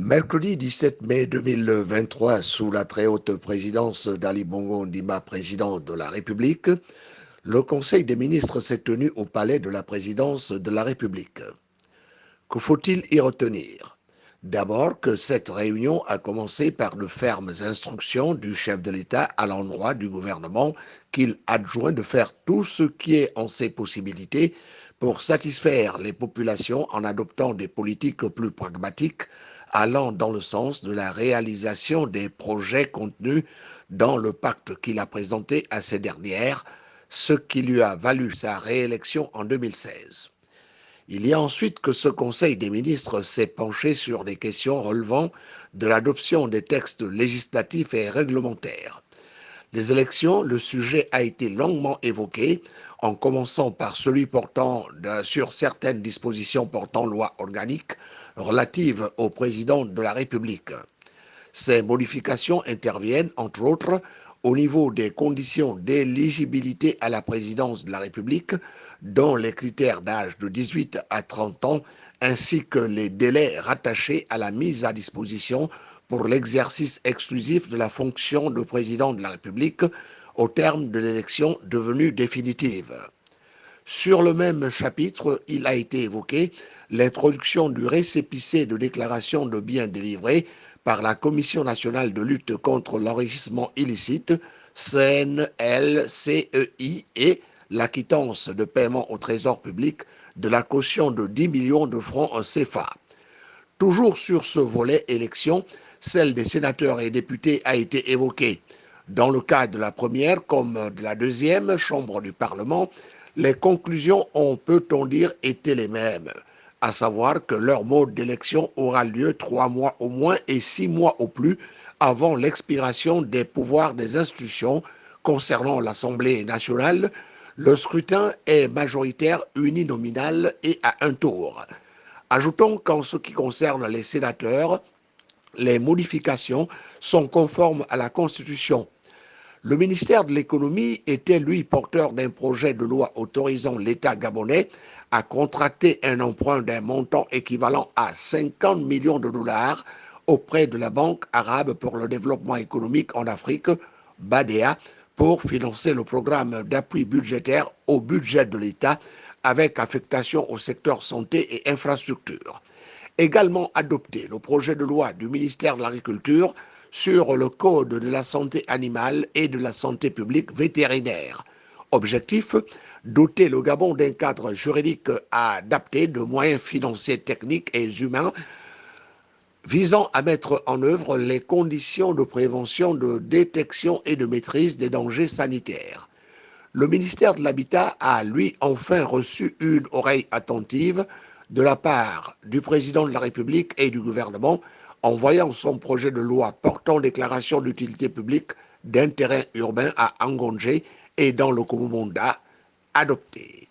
Mercredi 17 mai 2023, sous la très haute présidence d'Ali Bongo Ondimba, président de la République, le Conseil des ministres s'est tenu au palais de la présidence de la République. Que faut-il y retenir? D'abord que cette réunion a commencé par de fermes instructions du chef de l'État à l'endroit du gouvernement qu'il adjoint de faire tout ce qui est en ses possibilités pour satisfaire les populations en adoptant des politiques plus pragmatiques allant dans le sens de la réalisation des projets contenus dans le pacte qu'il a présenté à ces dernières, ce qui lui a valu sa réélection en 2016. Il y a ensuite que ce Conseil des ministres s'est penché sur des questions relevant de l'adoption des textes législatifs et réglementaires. Les élections, le sujet a été longuement évoqué, en commençant par celui portant sur certaines dispositions portant loi organique relative au président de la République. Ces modifications interviennent, entre autres, au niveau des conditions d'éligibilité à la présidence de la République, dont les critères d'âge de 18 à 30 ans, ainsi que les délais rattachés à la mise à disposition pour l'exercice exclusif de la fonction de président de la République au terme de l'élection devenue définitive. Sur le même chapitre, il a été évoqué l'introduction du récépissé de déclaration de biens délivrés par la Commission nationale de lutte contre l'enrichissement illicite, CNLCEI, et l'acquittance de paiement au trésor public de la caution de 10 millions de francs CFA. Toujours sur ce volet élection, celle des sénateurs et députés a été évoquée. Dans le cas de la première comme de la deuxième chambre du Parlement, les conclusions ont, peut-on dire, été les mêmes, à savoir que leur mode d'élection aura lieu 3 mois au moins et 6 mois au plus avant l'expiration des pouvoirs des institutions concernant l'Assemblée nationale. Le scrutin est majoritaire uninominal et à un tour. Ajoutons qu'en ce qui concerne les sénateurs, les modifications sont conformes à la Constitution. Le ministère de l'économie était, lui, porteur d'un projet de loi autorisant l'État gabonais à contracter un emprunt d'un montant équivalent à 50 millions de dollars auprès de la Banque arabe pour le développement économique en Afrique, BADEA, pour financer le programme d'appui budgétaire au budget de l'État avec affectation au secteur santé et infrastructure. Également adopté le projet de loi du ministère de l'Agriculture sur le code de la santé animale et de la santé publique vétérinaire. Objectif, doter le Gabon d'un cadre juridique adapté de moyens financiers, techniques et humains visant à mettre en œuvre les conditions de prévention, de détection et de maîtrise des dangers sanitaires. Le ministère de l'Habitat a, lui, enfin reçu une oreille attentive de la part du président de la République et du gouvernement en voyant son projet de loi portant déclaration d'utilité publique d'intérêt urbain à Angongé et dans le Komunda adopté.